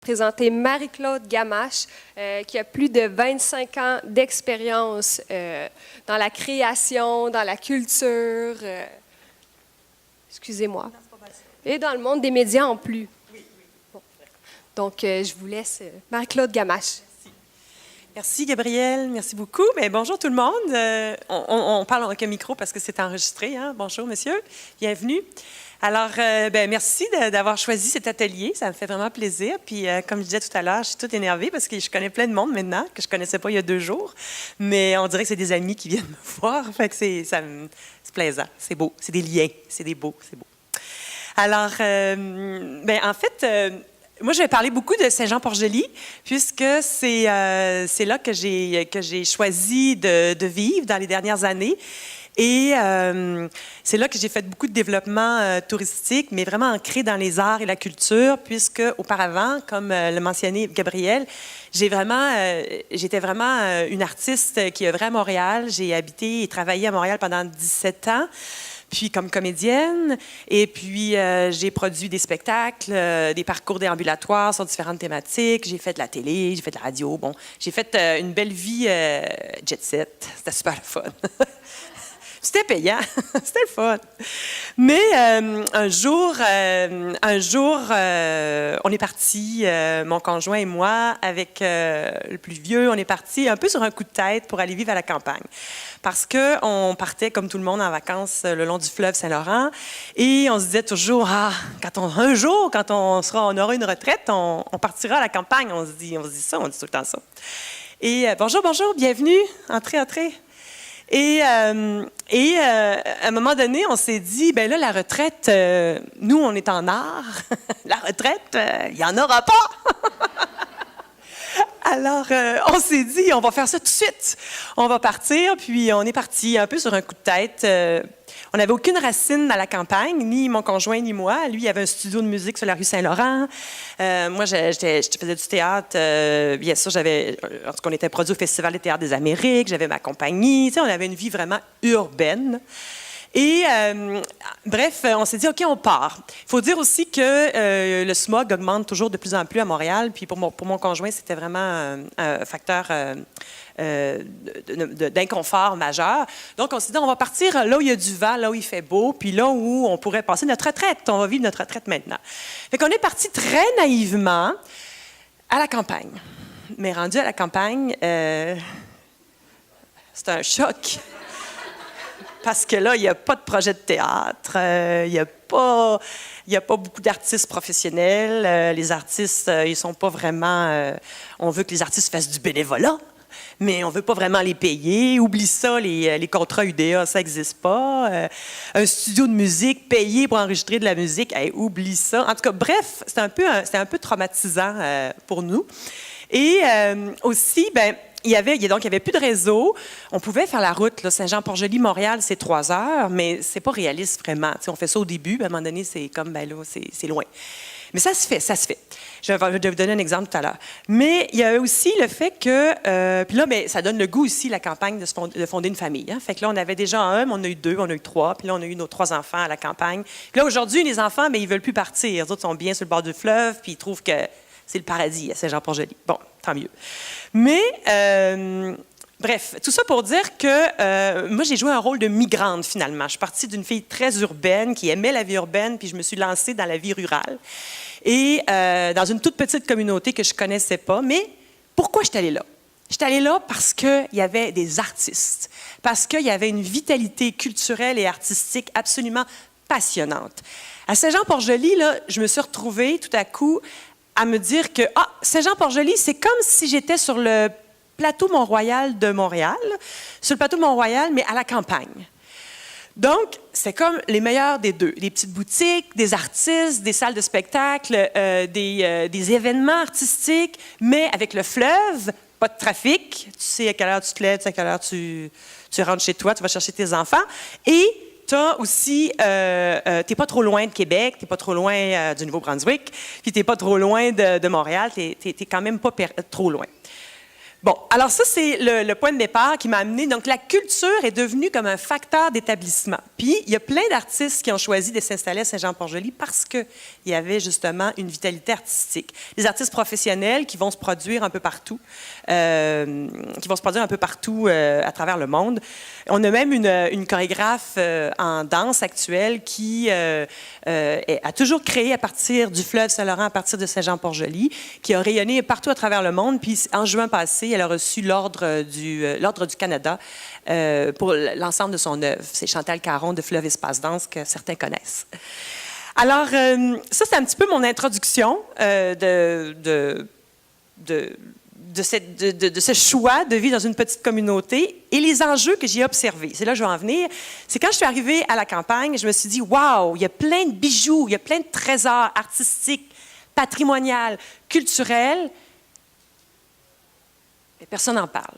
présenter Marie-Claude Gamache, qui a plus de 25 ans d'expérience dans la création, dans la culture, excusez-moi, et dans le monde des médias en plus. Bon. Donc, je vous laisse Marie-Claude Gamache. Merci, Gabrielle. Merci beaucoup. Mais bonjour tout le monde. On parle avec un micro parce que c'est enregistré. Hein? Bonjour, monsieur. Bienvenue. Alors, merci d'avoir choisi cet atelier. Ça me fait vraiment plaisir. Puis, comme je disais tout à l'heure, je suis toute énervée parce que je connais plein de monde maintenant que je ne connaissais pas il y a 2 jours. Mais on dirait que c'est des amis qui viennent me voir. Fait que c'est plaisant. C'est beau. C'est des liens. C'est beau. Alors, en fait... moi, je vais parler beaucoup de Saint-Jean-Port-Joli, puisque c'est là que j'ai choisi de vivre dans les dernières années. Et c'est là que j'ai fait beaucoup de développement touristique, mais vraiment ancré dans les arts et la culture, puisque auparavant, comme le mentionnait Gabrielle, j'étais vraiment une artiste qui œuvrait à Montréal. J'ai habité et travaillé à Montréal pendant 17 ans. Puis comme comédienne, et puis j'ai produit des spectacles, des parcours déambulatoires sur différentes thématiques. J'ai fait de la télé, j'ai fait de la radio. Bon, j'ai fait une belle vie jet set. C'était super le fun. C'était payant, c'était le fun. Mais un jour, on est parti, mon conjoint et moi, avec le plus vieux, on est parti un peu sur un coup de tête pour aller vivre à la campagne. Parce qu'on partait, comme tout le monde, en vacances le long du fleuve Saint-Laurent. Et on se disait toujours, un jour, quand on aura une retraite, on partira à la campagne. On dit tout le temps ça. Et bonjour, bienvenue, entrez. Et à un moment donné, on s'est dit, ben là, la retraite, nous, on est en art. La retraite, il n'y en aura pas. Alors, on s'est dit, on va faire ça tout de suite. On va partir, puis on est parti un peu sur un coup de tête. On n'avait aucune racine à la campagne, ni mon conjoint, ni moi. Lui, il avait un studio de musique sur la rue Saint-Laurent. Moi, je faisais du théâtre. Bien sûr, en tout cas, on était produit au Festival des théâtres des Amériques. J'avais ma compagnie. Tu sais, on avait une vie vraiment urbaine. Et bref, on s'est dit, OK, on part. Il faut dire aussi que le smog augmente toujours de plus en plus à Montréal. Puis pour mon conjoint, c'était vraiment un facteur d'inconfort majeur. Donc, on s'est dit, on va partir là où il y a du vent, là où il fait beau, puis là où on pourrait passer notre retraite. On va vivre notre retraite maintenant. Fait qu'on est parti très naïvement à la campagne. Mais rendu à la campagne, c'est un choc. Parce que là, il n'y a pas de projet de théâtre, il n'y a pas beaucoup d'artistes professionnels. Les artistes, ils sont pas vraiment... on veut que les artistes fassent du bénévolat, mais on veut pas vraiment les payer. Oublie ça, les contrats UDA, ça n'existe pas. Un studio de musique payé pour enregistrer de la musique, oublie ça. En tout cas, bref, c'était un peu traumatisant pour nous. Et aussi, il y avait plus de réseau. On pouvait faire la route, là, Saint-Jean-Port-Joli, Montréal, c'est 3 heures, mais c'est pas réaliste vraiment. T'sais, on fait ça au début, à un moment donné, c'est comme, c'est loin. Mais ça se fait. Je vais vous donner un exemple tout à l'heure. Mais il y a aussi le fait que, puis là, ça donne le goût aussi, la campagne, de fonder une famille. Hein? Fait que là, on avait déjà un, on a eu 2, on a eu 3, puis là, on a eu nos 3 enfants à la campagne. Puis là, aujourd'hui, les enfants, ils veulent plus partir. Les autres sont bien sur le bord du fleuve, puis ils trouvent que c'est le paradis à Saint-Jean-Port-Joli. Bon, tant mieux. Mais, bref, tout ça pour dire que moi, j'ai joué un rôle de migrante, finalement. Je suis partie d'une fille très urbaine, qui aimait la vie urbaine, puis je me suis lancée dans la vie rurale. Et dans une toute petite communauté que je ne connaissais pas. Mais pourquoi je suis allée là? Je suis allée là parce qu'il y avait des artistes, parce qu'il y avait une vitalité culturelle et artistique absolument passionnante. À Saint-Jean-Port-Joli, là, je me suis retrouvée tout à coup à me dire que Saint-Jean-Port-Joli, c'est comme si j'étais sur le plateau Mont-Royal de Montréal, sur le plateau Mont-Royal, mais à la campagne. Donc, c'est comme les meilleurs des deux. Des petites boutiques, des artistes, des salles de spectacle, des événements artistiques, mais avec le fleuve, pas de trafic. Tu sais à quelle heure tu te lèves, tu sais à quelle heure tu rentres chez toi, tu vas chercher tes enfants. Et tu as aussi, t'es pas trop loin de Québec, t'es pas trop loin du Nouveau-Brunswick, puis t'es pas trop loin de Montréal, t'es quand même pas trop loin. Bon, alors ça, c'est le point de départ qui m'a amené. Donc, la culture est devenue comme un facteur d'établissement. Puis, il y a plein d'artistes qui ont choisi de s'installer à Saint-Jean-Port-Joli parce qu'il y avait justement une vitalité artistique. Des artistes professionnels qui vont se produire un peu partout, à travers le monde. On a même une chorégraphe en danse actuelle qui a toujours créé à partir du fleuve Saint-Laurent, à partir de Saint-Jean-Port-Joli, qui a rayonné partout à travers le monde. Puis, en juin passé, elle a reçu l'Ordre du Canada pour l'ensemble de son œuvre. C'est Chantal Caron de Fleuve Espace Danse que certains connaissent. Alors, ça, c'est un petit peu mon introduction de ce choix de vivre dans une petite communauté et les enjeux que j'ai observés. C'est là que je vais en venir. C'est quand je suis arrivée à la campagne, je me suis dit, waouh, il y a plein de bijoux, il y a plein de trésors artistiques, patrimoniaux, culturels. Mais personne n'en parle.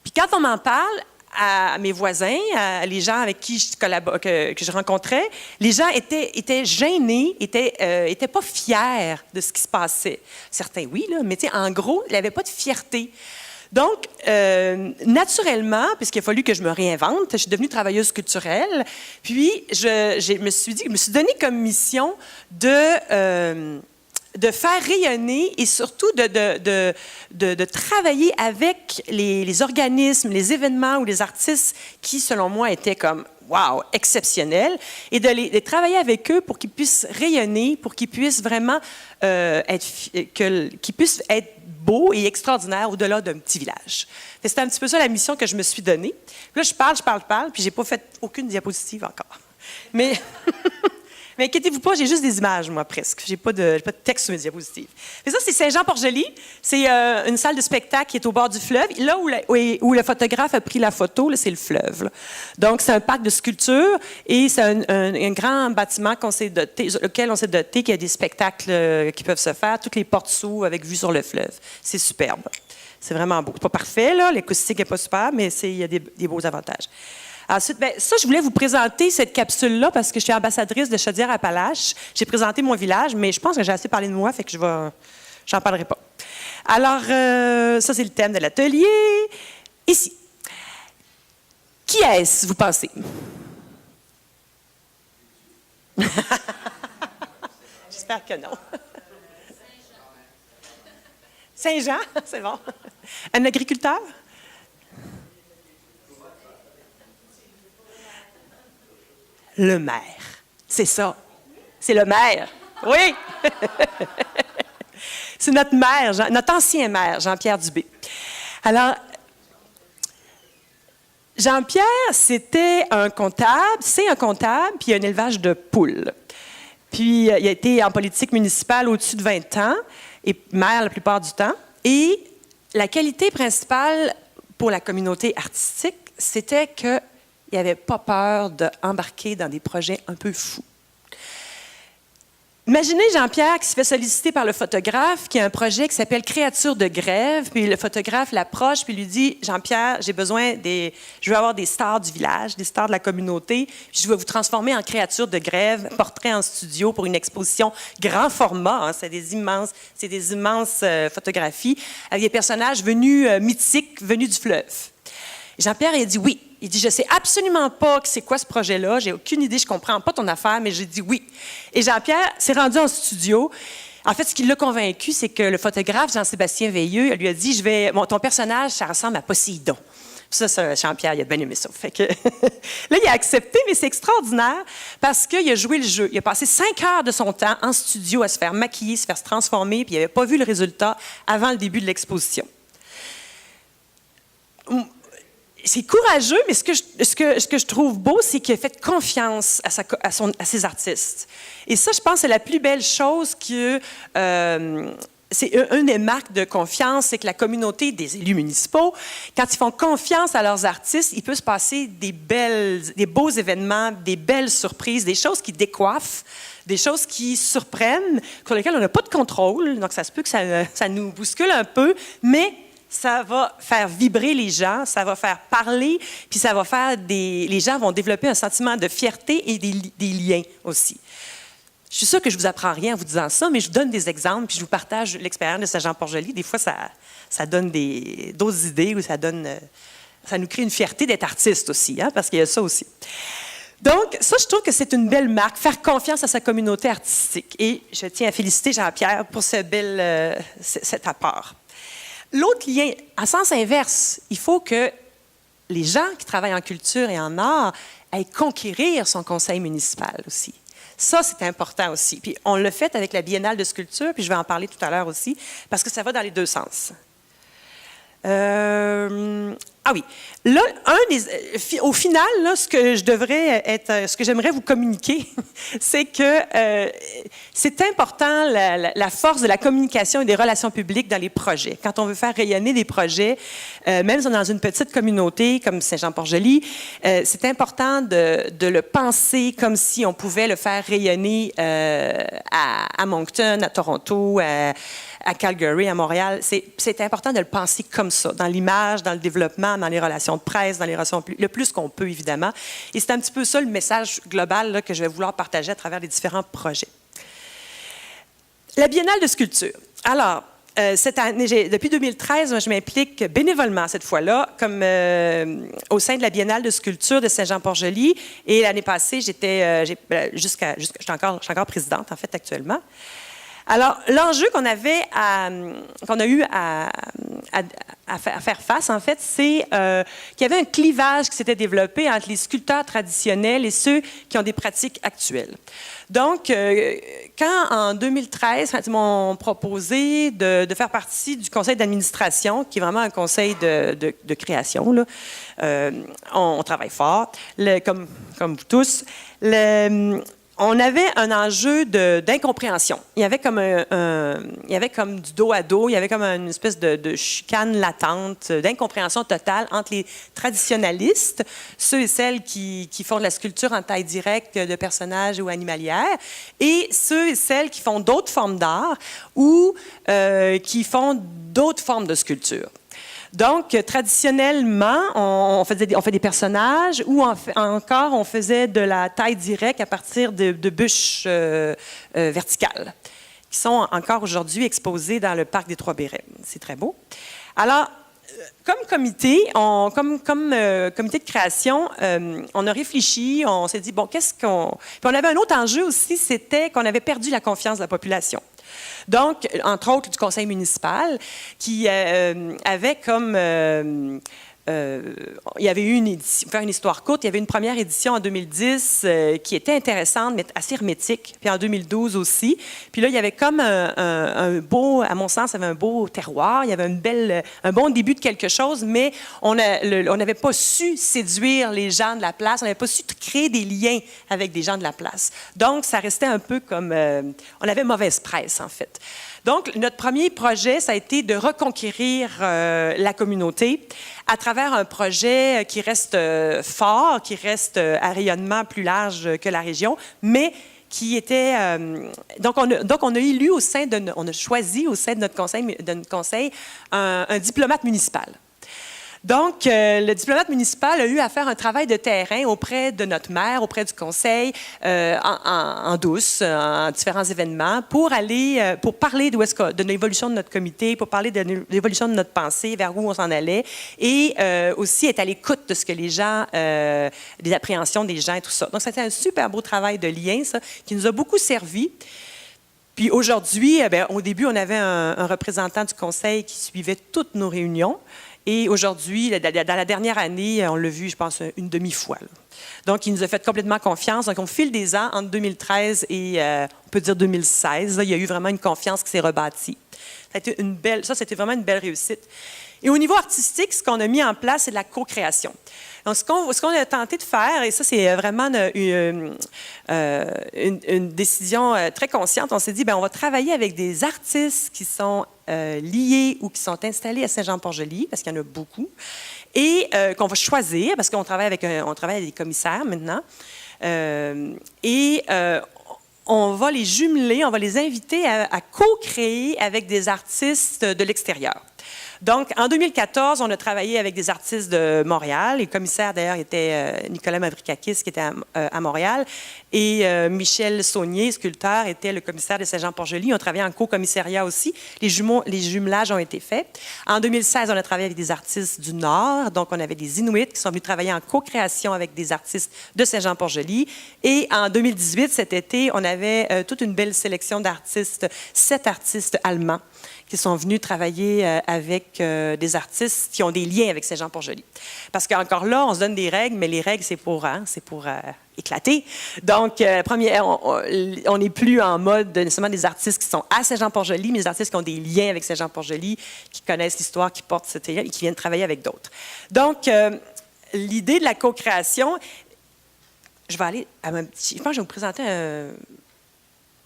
Puis quand on m'en parle, à mes voisins, à les gens avec qui je collabore, que je rencontrais, les gens étaient gênés, étaient pas fiers de ce qui se passait. Certains, oui, là, mais en gros, ils n'avaient pas de fierté. Donc, naturellement, puisqu'il a fallu que je me réinvente, je suis devenue travailleuse culturelle, puis je me suis donné comme mission de faire rayonner et surtout de travailler avec les organismes, les événements ou les artistes qui, selon moi, étaient comme wow, exceptionnels, et de travailler avec eux pour qu'ils puissent rayonner, pour qu'ils puissent vraiment qu'ils puissent être beaux et extraordinaires au-delà d'un petit village. C'était un petit peu ça la mission que je me suis donnée. Puis là, je parle, puis j'ai pas fait aucune diapositive encore. Mais mais inquiétez-vous pas, j'ai juste des images, moi, presque. J'ai pas de texte sur mes diapositives. Mais ça, c'est Saint-Jean-Port-Joli. C'est une salle de spectacle qui est au bord du fleuve. Là où le photographe a pris la photo, là, c'est le fleuve. Là. Donc, c'est un parc de sculptures et c'est un grand bâtiment auquel on s'est doté, qui a des spectacles qui peuvent se faire. Toutes les portes s'ouvrent avec vue sur le fleuve. C'est superbe. C'est vraiment beau. C'est pas parfait, là. L'acoustique n'est pas super, mais il y a des beaux avantages. Ensuite, ça, je voulais vous présenter cette capsule-là parce que je suis ambassadrice de Chaudière-Appalaches. J'ai présenté mon village, mais je pense que j'ai assez parlé de moi, fait que j'en parlerai pas. Alors, ça, c'est le thème de l'atelier. Ici. Qui est-ce, vous pensez? J'espère que non. Saint-Jean, c'est bon. Un agriculteur? Le maire. C'est ça. C'est le maire. Oui. C'est notre maire, notre ancien maire, Jean-Pierre Dubé. Alors, Jean-Pierre, c'était un comptable, c'est un comptable, puis il a un élevage de poules. Puis, il a été en politique municipale au-dessus de 20 ans, et maire la plupart du temps. Et la qualité principale pour la communauté artistique, c'était que il n'avait pas peur d'embarquer dans des projets un peu fous. Imaginez Jean-Pierre qui se fait solliciter par le photographe, qui a un projet qui s'appelle Créature de grève, puis le photographe l'approche, puis lui dit « Jean-Pierre, je veux avoir des stars du village, des stars de la communauté, puis je veux vous transformer en créature de grève, portrait en studio pour une exposition grand format, hein, c'est des immenses photographies, avec des personnages mythiques, venus du fleuve. » Jean-Pierre, il a dit oui. Il dit, je ne sais absolument pas c'est quoi ce projet-là, j'ai aucune idée, je ne comprends pas ton affaire, mais j'ai dit oui. Et Jean-Pierre s'est rendu en studio. En fait, ce qui l'a convaincu, c'est que le photographe, Jean-Sébastien Veilleux, lui a dit, ton personnage, ça ressemble à Poséidon. Ça, Jean-Pierre, il a bien aimé ça. Fait que là, il a accepté, mais c'est extraordinaire parce qu'il a joué le jeu. Il a passé 5 heures de son temps en studio à se faire maquiller, se transformer, puis il n'avait pas vu le résultat avant le début de l'exposition. C'est courageux, mais ce que je trouve beau, c'est qu'il a fait confiance à ses artistes. Et ça, je pense, c'est la plus belle chose que... c'est une des marques de confiance, c'est que la communauté des élus municipaux, quand ils font confiance à leurs artistes, il peut se passer des beaux événements, des belles surprises, des choses qui décoiffent, des choses qui surprennent, sur lesquelles on n'a pas de contrôle. Donc, ça se peut que ça nous bouscule un peu, mais ça va faire vibrer les gens, ça va faire parler, puis ça va faire les gens vont développer un sentiment de fierté et des liens aussi. Je suis sûre que je vous apprends rien en vous disant ça, mais je vous donne des exemples, puis je vous partage l'expérience de Saint-Jean-Port-Joli. Des fois, ça donne d'autres idées ou ça nous crée une fierté d'être artiste aussi, hein, parce qu'il y a ça aussi. Donc, ça, je trouve que c'est une belle marque, faire confiance à sa communauté artistique. Et je tiens à féliciter Jean-Pierre pour cet apport. L'autre lien, en sens inverse, il faut que les gens qui travaillent en culture et en art aillent conquérir son conseil municipal aussi. Ça, c'est important aussi. Puis on l'a fait avec la Biennale de sculpture, puis je vais en parler tout à l'heure aussi, parce que ça va dans les deux sens. Ah oui. Là, au final, là, ce que j'aimerais vous communiquer, c'est que c'est important la force de la communication et des relations publiques dans les projets. Quand on veut faire rayonner des projets, même si on est dans une petite communauté comme Saint-Jean-Port-Joli, c'est important de le penser comme si on pouvait le faire rayonner à Moncton, à Toronto, à Calgary, à Montréal. C'est important de le penser comme ça, dans l'image, dans le développement, dans les relations de presse, dans les relations le plus qu'on peut, évidemment. Et c'est un petit peu ça le message global là, que je vais vouloir partager à travers les différents projets. La Biennale de sculpture. Alors, cette année, depuis 2013, moi, je m'implique bénévolement cette fois-là, comme au sein de la Biennale de sculpture de Saint-Jean-Port-Joli. Et l'année passée, je suis encore présidente, en fait, actuellement. Alors, l'enjeu qu'on a eu à faire face, en fait, c'est qu'il y avait un clivage qui s'était développé entre les sculpteurs traditionnels et ceux qui ont des pratiques actuelles. Donc, quand en 2013, quand ils m'ont proposé de faire partie du conseil d'administration, qui est vraiment un conseil de création, là, on travaille fort, comme vous tous, on avait un enjeu d'incompréhension. Il y avait comme il y avait comme du dos à dos, il y avait comme une espèce de chicane latente, d'incompréhension totale entre les traditionalistes, ceux et celles qui font de la sculpture en taille directe de personnages ou animalières, et ceux et celles qui font d'autres formes d'art ou qui font d'autres formes de sculpture. Donc, traditionnellement, on fait des personnages ou encore on faisait de la taille directe à partir de bûches verticales qui sont encore aujourd'hui exposées dans le parc des Trois-Bérets. C'est très beau. Alors, comme comité, comité de création, on a réfléchi, on s'est dit, bon, Puis on avait un autre enjeu aussi, c'était qu'on avait perdu la confiance de la population. Donc, entre autres, du conseil municipal, qui avait comme... il y avait eu une édition, pour faire une histoire courte, il y avait une première édition en 2010 qui était intéressante, mais assez hermétique, puis en 2012 aussi. Puis là, il y avait comme un beau, à mon sens, il y avait un beau terroir, il y avait un bon début de quelque chose, mais on n'avait pas su séduire les gens de la place, on n'avait pas su créer des liens avec des gens de la place. Donc, ça restait un peu comme... on avait mauvaise presse, en fait. Donc, notre premier projet, ça a été de reconquérir la communauté à travers un projet qui reste fort, qui reste à rayonnement plus large que la région, mais qui était... Donc, on a élu on a choisi au sein de notre conseil un diplomate municipal. Donc, le diplomate municipal a eu à faire un travail de terrain auprès de notre maire, auprès du conseil, en douce, en différents événements, pour parler de l'évolution de notre comité, pour parler de l'évolution de notre pensée, vers où on s'en allait, et aussi être à l'écoute de ce que les gens, des appréhensions des gens et tout ça. Donc, c'était un super beau travail de lien, ça, qui nous a beaucoup servi. Puis aujourd'hui, au début, on avait un représentant du conseil qui suivait toutes nos réunions. Et aujourd'hui, dans la dernière année, on l'a vu, je pense, une demi-fois. Là. Donc, il nous a fait complètement confiance. Donc, au fil des ans, entre 2013 et, on peut dire 2016, là, il y a eu vraiment une confiance qui s'est rebâtie. C'était vraiment une belle réussite. Et au niveau artistique, ce qu'on a mis en place, c'est de la co-création. Donc, ce qu'on a tenté de faire, et ça, c'est vraiment une décision très consciente, on s'est dit, on va travailler avec des artistes qui sont liés ou qui sont installés à Saint-Jean-Port-Joli, parce qu'il y en a beaucoup, et qu'on va choisir, parce qu'on travaille avec des commissaires maintenant, on va les jumeler, on va les inviter à co-créer avec des artistes de l'extérieur. Donc, en 2014, on a travaillé avec des artistes de Montréal. Le commissaire, d'ailleurs, était Nicolas Mavrikakis, qui était à Montréal. Et Michel Saunier, sculpteur, était le commissaire de Saint-Jean-Port-Joli. On travaillait en co-commissariat aussi. Les jumelages ont été faits. En 2016, on a travaillé avec des artistes du Nord. Donc, on avait des Inuits qui sont venus travailler en co-création avec des artistes de Saint-Jean-Port-Joli. Et en 2018, cet été, on avait toute une belle sélection d'artistes, 7 artistes allemands qui sont venus travailler avec des artistes qui ont des liens avec Saint-Jean-Port-Joli. Parce qu'encore là, on se donne des règles, mais les règles, c'est pour éclater. Donc, on n'est plus en mode nécessairement des artistes qui sont à Saint-Jean-Port-Joli, mais des artistes qui ont des liens avec Saint-Jean-Port-Joli, qui connaissent l'histoire, qui portent ce terrain et qui viennent travailler avec d'autres. Donc, l'idée de la co-création, je vais aller à un petit... Je pense que je vais vous présenter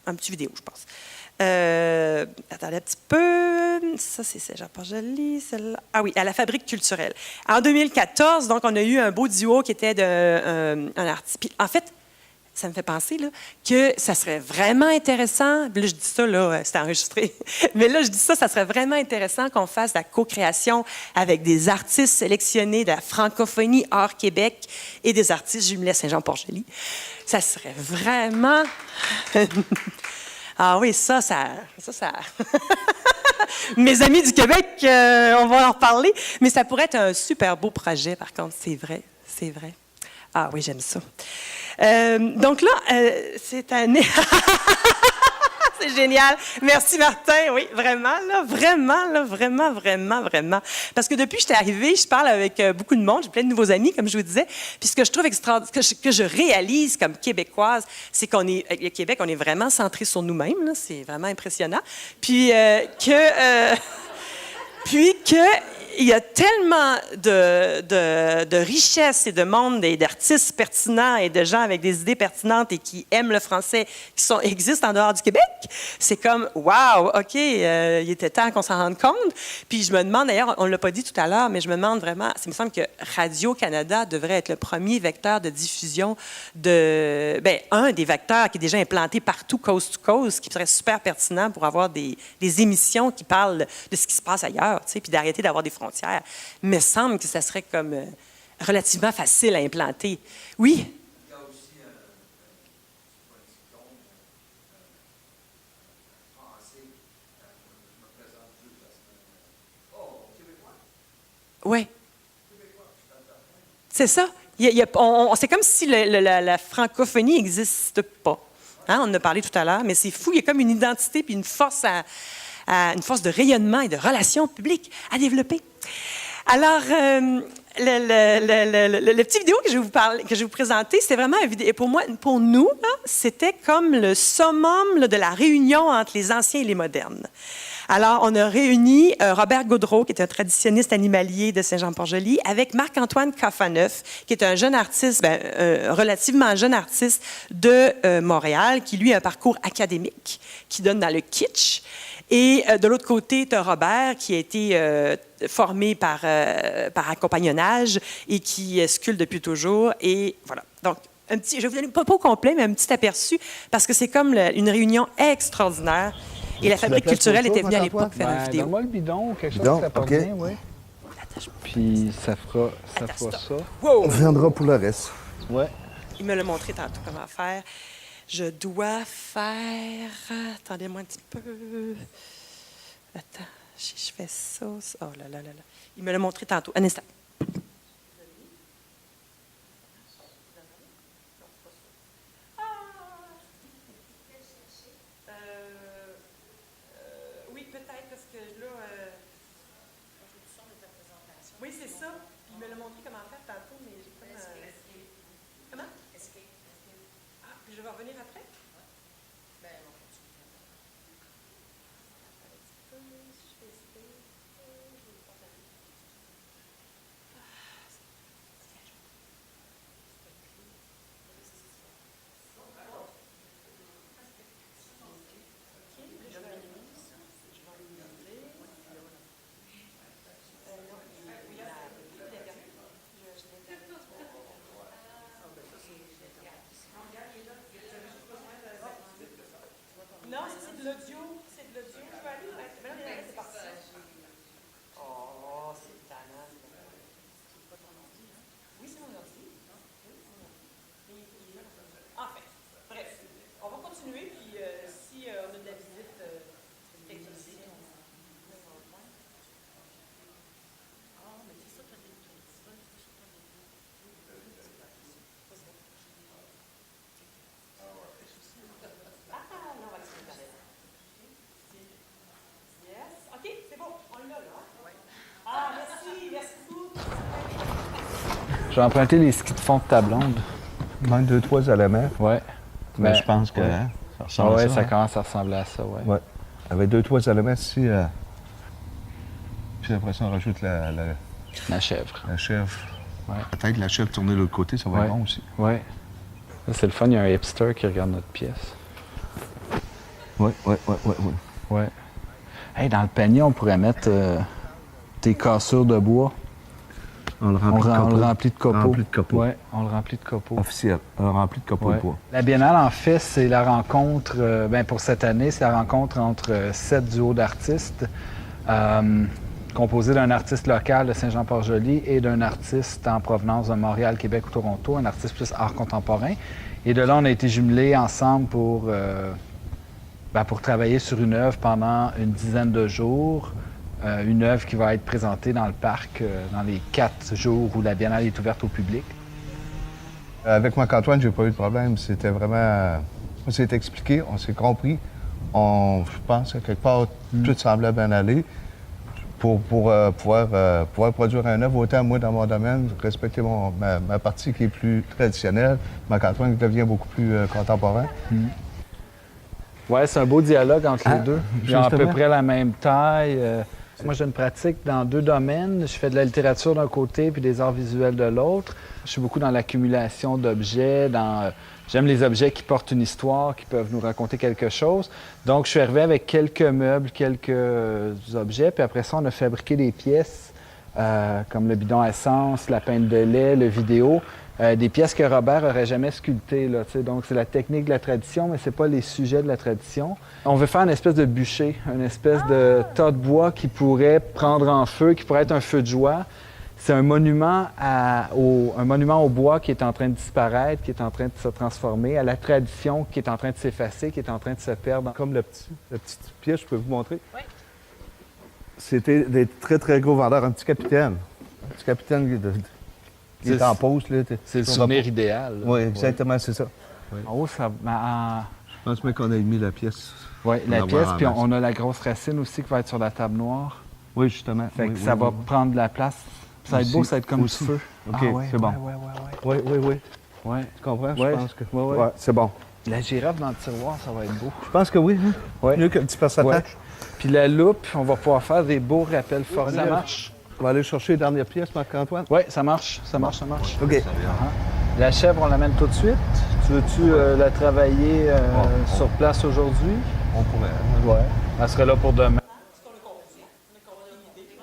un petit vidéo, je pense. Attendez un petit peu. Ça, c'est Saint-Jean-Port-Joli, celle-là. Ah oui, à la Fabrique culturelle. En 2014, donc, on a eu un beau duo qui était un artiste. Puis, en fait, ça me fait penser là, que ça serait vraiment intéressant. Là, je dis ça, là, c'est enregistré. Mais là, je dis ça serait vraiment intéressant qu'on fasse de la co-création avec des artistes sélectionnés de la francophonie hors Québec et des artistes jumelés à Saint-Jean-Port-Joli. Ça serait vraiment... Ah oui, ça. Mes amis du Québec, on va en reparler. Mais ça pourrait être un super beau projet, par contre, c'est vrai. Ah oui, j'aime ça. Donc là, cette année... C'est génial. Merci, Martin. Oui, vraiment. Parce que depuis que j'étais arrivée, je parle avec beaucoup de monde. J'ai plein de nouveaux amis, comme je vous disais. Puis ce que je trouve extraordinaire, que je réalise comme Québécoise, c'est le Québec, on est vraiment centré sur nous-mêmes. Là. C'est vraiment impressionnant. Puis il y a tellement de richesses et de monde et d'artistes pertinents et de gens avec des idées pertinentes et qui aiment le français qui existent en dehors du Québec. C'est comme, wow, OK, il était temps qu'on s'en rende compte. Puis je me demande, d'ailleurs, on ne l'a pas dit tout à l'heure, mais je me demande vraiment, il me semble que Radio-Canada devrait être le premier vecteur de diffusion un des vecteurs qui est déjà implanté partout, coast to coast, qui serait super pertinent pour avoir des émissions qui parlent de ce qui se passe ailleurs, tu sais, puis d'arrêter d'avoir des frontières. Il me semble que ça serait comme relativement facile à implanter. Oui? Il y a aussi oui. C'est ça. C'est comme si la francophonie n'existe pas. Hein? On en a parlé tout à l'heure, mais c'est fou. Il y a comme une identité puis une force une force de rayonnement et de relations publiques à développer. Alors, le petit vidéo que je vais vous présenter, c'est vraiment une vidéo. Pour nous, là, c'était comme le summum là, de la réunion entre les anciens et les modernes. Alors, on a réuni Robert Gaudreault, qui est un traditionniste animalier de Saint-Jean-Port-Joli, avec Marc-Antoine Caffaneuf, qui est un jeune artiste, relativement jeune artiste de Montréal, qui, lui, a un parcours académique, qui donne dans le kitsch. Et de l'autre côté, tu as Robert, qui a été formé par accompagnonnage et qui sculpte depuis toujours. Et voilà. Donc, je vais vous donner, pas au complet, mais un petit aperçu, parce que c'est comme une réunion extraordinaire. Et la Fabrique culturelle était venue à l'époque faire une vidéo. Donne-moi le bidon, quelque chose, ça porte bien, oui. Puis ça fera ça. Wow. On viendra pour le reste. Ouais. Il me l'a montré tantôt comment faire. Je dois faire... Attendez-moi un petit peu. Attends, si je fais ça... Oh là là là là. Il me l'a montré tantôt. Un instant. Oui, peut-être, parce que là... Oui, c'est ça. Il me l'a montré comment faire tantôt, mais j'ai pas... Comment? Ah, puis je vais revenir après? Non, c'est de l'audio. Je vais aller. Mais là, c'est parti. Oh. Enfin, bref, on va continuer, puis si on a de la visite, peut-être aussi. OK, c'est bon, on l'a là. Ah, merci beaucoup. J'ai emprunté les skis de fond de ta blonde. Il manque 2-3 éléments. Ouais. Mais Ben, je pense que ouais. ça ressemble à ouais, ça. ça hein. commence à ressembler à ça, ouais. Ouais. Avec 2-3 éléments ici. Puis après ça, on rajoute La chèvre. la chèvre. Ouais. Peut-être la chèvre tournée de l'autre côté, ça va Ouais. être bon aussi. Ouais. Ça, c'est le fun, il y a un hipster qui regarde notre pièce. Oui. Ouais. Hey, dans le panier, on pourrait mettre tes cassures de bois. On le On remplit de copeaux. le remplit de copeaux. Rempli de copeaux. Ouais, on le remplit de copeaux. Officiel. Rempli de copeaux Ouais. de bois. La Biennale, en fait, c'est la rencontre, pour cette année, c'est la rencontre entre 7 duos d'artistes, composés d'un artiste local de Saint-Jean-Port-Joli et d'un artiste en provenance de Montréal, Québec ou Toronto, un artiste plus art contemporain. Et de là, on a été jumelés ensemble pour travailler sur une œuvre pendant une dizaine de jours. Une œuvre qui va être présentée dans le parc dans les 4 jours où la Biennale est ouverte au public. Avec Marc-Antoine, j'ai pas eu de problème. C'était vraiment... On s'est expliqué, on s'est compris. Je pense que quelque part, tout semblait bien aller. Pour pouvoir produire un œuvre, autant moi, dans mon domaine, respecter ma partie qui est plus traditionnelle. Marc-Antoine devient beaucoup plus contemporain. Oui, c'est un beau dialogue entre les deux. Ils ont à peu justement. près la même taille. Moi, j'ai une pratique dans 2 domaines. Je fais de la littérature d'un côté puis des arts visuels de l'autre. Je suis beaucoup dans l'accumulation d'objets. J'aime les objets qui portent une histoire, qui peuvent nous raconter quelque chose. Donc, je suis arrivé avec quelques meubles, quelques objets. Puis après ça, on a fabriqué des pièces comme le bidon à essence, la pinte de lait, le vidéo. Des pièces que Robert n'aurait jamais sculptées. Là, donc, c'est la technique de la tradition, mais ce n'est pas les sujets de la tradition. On veut faire une espèce de bûcher, une espèce de tas de bois qui pourrait prendre en feu, qui pourrait être un feu de joie. C'est un monument au bois qui est en train de disparaître, qui est en train de se transformer, à la tradition qui est en train de s'effacer, qui est en train de se perdre. Comme la petite pièce, je peux vous montrer? Oui. C'était des très, très gros vendeurs. Un petit capitaine. Un petit capitaine qui est en pause. Là, C'est le souvenir idéal. Oui, exactement, c'est ça. En haut, ça... Je pense même qu'on a mis la pièce. Oui, la On va pièce, voir en puis masse. on a la grosse racine aussi qui va être sur la table noire. Oui, justement. Fait que Oui, ça oui, va oui. prendre de la place. Ça va être beau, Aussi, ça va être comme aussi. du feu. OK, c'est bon. Oui. Ouais. Tu comprends? Ouais, Je pense que... ouais. Ouais, c'est bon. La girafe dans le tiroir, ça va être beau. Je pense que oui. Hein? Ouais. Mieux qu'un petit personnage. Ouais. Puis la loupe, on va pouvoir faire des beaux rappels forts. Ça Oui. marche? On va aller chercher les dernières pièces, Marc-Antoine. Oui, ça marche. OK. La chèvre, on l'amène tout de suite. Tu veux-tu la travailler sur place aujourd'hui? On pourrait. Oui. Elle serait là pour demain. Ce qu'on a compris, on a une idée.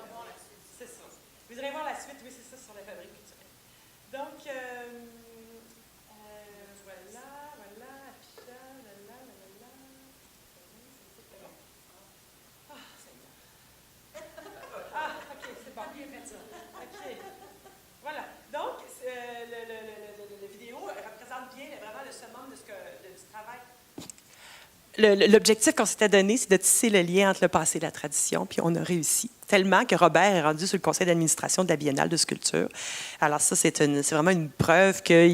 C'est ça. Vous irez voir la suite, oui, c'est ça, sur la fabrique culturelle. Donc, voilà, Apisha, là. Ah, Seigneur. Ah, OK, c'est bon. OK. Voilà. Donc, le vidéo représente bien vraiment le summum du travail. L'objectif qu'on s'était donné, c'est de tisser le lien entre le passé et la tradition, puis on a réussi. Tellement que Robert est rendu sur le conseil d'administration de la Biennale de sculpture. Alors ça, c'est vraiment une preuve que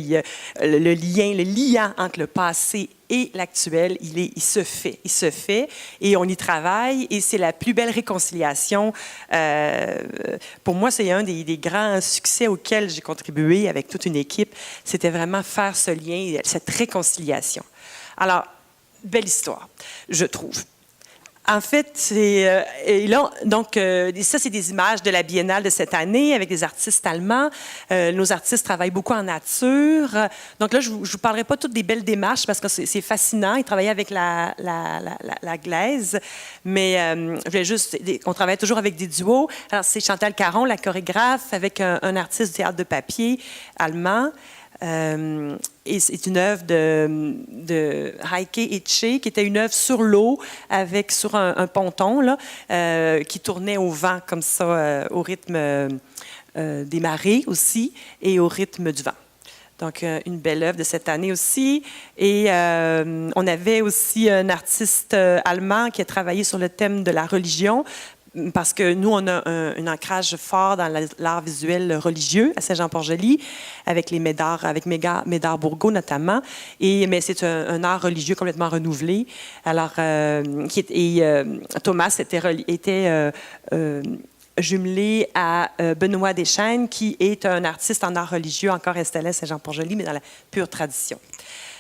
le lien entre le passé et l'actuel, il se fait, et on y travaille, et c'est la plus belle réconciliation. Pour moi, c'est un des grands succès auxquels j'ai contribué avec toute une équipe. C'était vraiment faire ce lien, cette réconciliation. Alors, belle histoire, je trouve. En fait, ça, c'est des images de la Biennale de cette année avec des artistes allemands. Nos artistes travaillent beaucoup en nature. Donc là, je ne vous parlerai pas toutes des belles démarches parce que c'est fascinant. Ils travaillaient avec la glaise, mais je voulais juste... On travaille toujours avec des duos. Alors, c'est Chantal Caron, la chorégraphe, avec un artiste du théâtre de papier allemand. Et c'est une œuvre de Heike Etche, qui était une œuvre sur l'eau, sur un ponton là, qui tournait au vent comme ça, au rythme des marées aussi et au rythme du vent. Donc, une belle œuvre de cette année aussi. Et on avait aussi un artiste allemand qui a travaillé sur le thème de la religion, parce que nous, on a un ancrage fort dans l'art visuel religieux à Saint-Jean-Port-Joli, avec les Médard, avec Médard Bourgault notamment. Mais c'est un art religieux complètement renouvelé. Alors, Thomas était jumelé à Benoît Deschênes, qui est un artiste en art religieux encore installé à Saint-Jean-Port-Joli, mais dans la pure tradition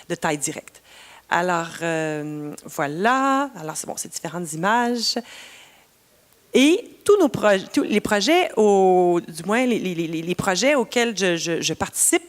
de taille directe. Alors, voilà. Alors, c'est bon, ces différentes images. Et tous les projets, du moins les projets auxquels je participe,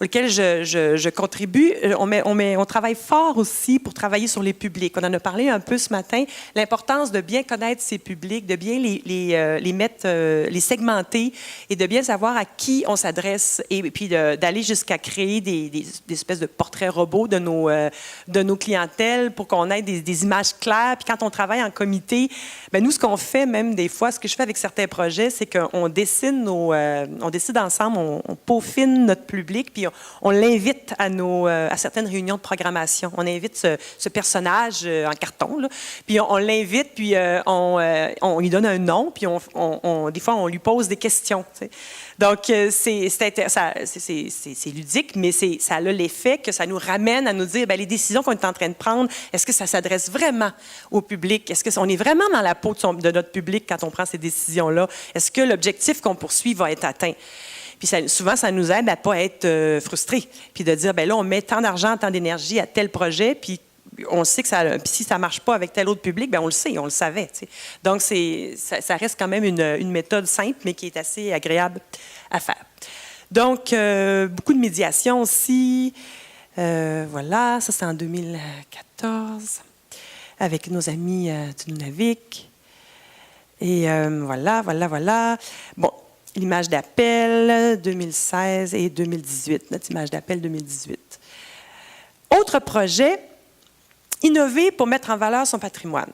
auxquels je contribue, on travaille fort aussi pour travailler sur les publics. On en a parlé un peu ce matin, l'importance de bien connaître ces publics, de bien les segmenter et de bien savoir à qui on s'adresse et puis d'aller jusqu'à créer des espèces de portraits robots de nos clientèles pour qu'on ait des images claires. Puis quand on travaille en comité, bien, nous, ce qu'on fait même des fois, ce que je fais avec certains projets, c'est qu'on dessine on décide ensemble, on peaufine notre public, puis on l'invite à certaines réunions de programmation. On invite ce personnage en carton, là, puis on l'invite, puis on lui donne un nom, puis des fois, on lui pose des questions. Tu sais. Donc, c'est ludique, mais ça a l'effet que ça nous ramène à nous dire, bien, les décisions qu'on est en train de prendre, est-ce que ça s'adresse vraiment au public? Est-ce qu'on est vraiment dans la peau de notre public quand on prend ces décisions-là? Est-ce que l'objectif qu'on poursuit va être atteint? Puis souvent, ça nous aide à ne pas être frustrés, puis de dire, bien là, on met tant d'argent, tant d'énergie à tel projet, puis on sait que si ça ne marche pas avec tel autre public, bien on le sait, on le savait. Tu sais. Donc, ça reste quand même une méthode simple, mais qui est assez agréable à faire. Donc, beaucoup de médiation aussi. Voilà, ça c'est en 2014, avec nos amis du Nunavik. Et voilà. Bon, l'image d'appel 2016 et 2018, notre image d'appel 2018. Autre projet, innover pour mettre en valeur son patrimoine.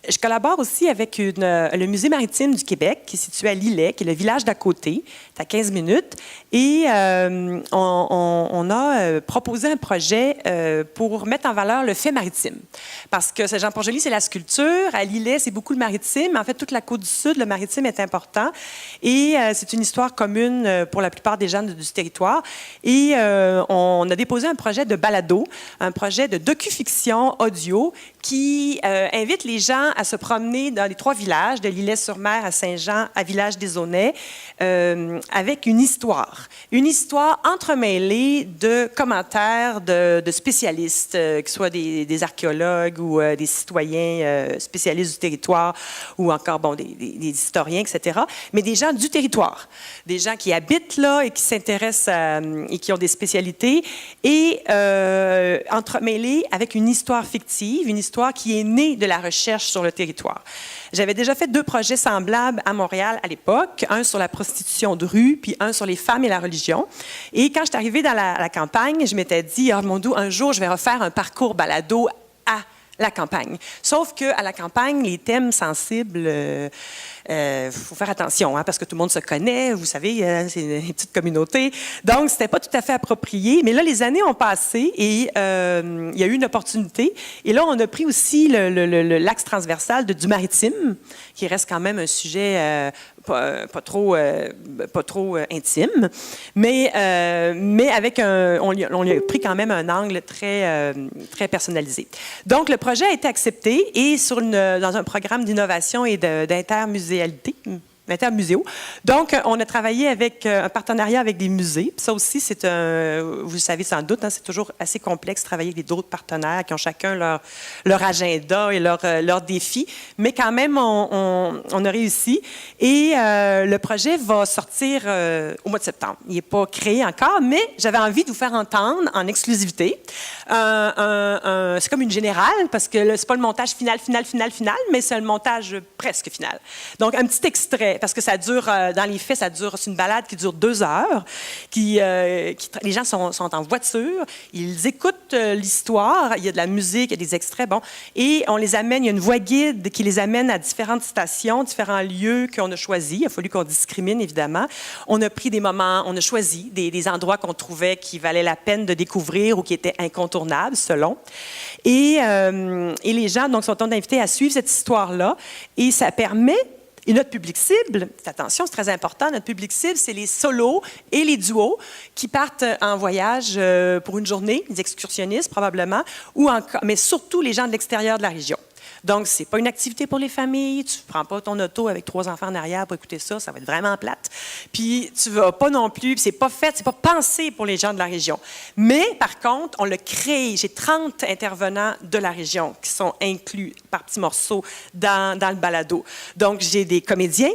Je collabore aussi avec le Musée maritime du Québec, qui est situé à Lillet, qui est le village d'à côté, c'est à 15 minutes. Et on a proposé un projet pour mettre en valeur le fait maritime. Parce que Saint-Jean-Port-Joli, c'est la sculpture. À Lillet, c'est beaucoup le maritime. En fait, toute la côte du Sud, le maritime est important. Et c'est une histoire commune pour la plupart des gens du territoire. Et on a déposé un projet de balado, un projet de docu-fiction audio qui invite les gens à se promener dans les 3 villages, de Lillet-sur-Mer à Saint-Jean, à Village-des-Aunais, avec une histoire entremêlée de commentaires de spécialistes, que ce soit des archéologues ou des citoyens spécialistes du territoire, ou encore des historiens, etc., mais des gens du territoire, des gens qui habitent là et qui s'intéressent et qui ont des spécialités, et entremêlée avec une histoire fictive, une histoire qui est née de la recherche sur le territoire. J'avais déjà fait 2 projets semblables à Montréal à l'époque, un sur la prostitution de rue, puis un sur les femmes et la religion. Et quand je suis arrivée dans la campagne, je m'étais dit, oh mon Dieu, un jour, je vais refaire un parcours balado à la campagne. Sauf qu'à la campagne, les thèmes sensibles, faut faire attention, hein, parce que tout le monde se connaît, vous savez, c'est une petite communauté. Donc, c'était pas tout à fait approprié. Mais là, les années ont passé et il y a eu une opportunité. Et là, on a pris aussi l'axe transversal du maritime, qui reste quand même un sujet pas trop intime, mais avec on lui a pris quand même un angle très personnalisé. Donc, le projet a été accepté et dans un programme d'innovation et d'intermuséalité. Intermuséo. Donc, on a travaillé avec un partenariat avec des musées. Ça aussi, vous le savez sans doute, hein, c'est toujours assez complexe de travailler avec d'autres partenaires qui ont chacun leur agenda et leurs défis. Mais quand même, on a réussi. Et le projet va sortir au mois de septembre. Il n'est pas créé encore, mais j'avais envie de vous faire entendre en exclusivité. C'est comme une générale, parce que ce n'est pas le montage final, mais c'est le montage presque final. Donc, un petit extrait. parce que ça dure, dans les faits, c'est une balade qui dure 2 heures. Les gens sont en voiture, ils écoutent l'histoire, il y a de la musique, il y a des extraits, bon, et on les amène, il y a une voix guide qui les amène à différentes stations, différents lieux qu'on a choisis. Il a fallu qu'on discrimine, évidemment. On a pris des moments, on a choisi des endroits qu'on trouvait qui valaient la peine de découvrir ou qui étaient incontournables, selon. Et les gens donc, sont invités à suivre cette histoire-là. Et ça permet, et notre public cible, attention, c'est très important, notre public cible, c'est les solos et les duos qui partent en voyage pour une journée, des excursionnistes probablement, mais surtout les gens de l'extérieur de la région. Donc, c'est pas une activité pour les familles. Tu prends pas ton auto avec 3 enfants en arrière pour écouter ça. Ça va être vraiment plate. Puis, tu vas pas non plus. C'est pas pensé pour les gens de la région. Mais, par contre, on l'a créé. J'ai 30 intervenants de la région qui sont inclus par petits morceaux dans le balado. Donc, j'ai des comédiens.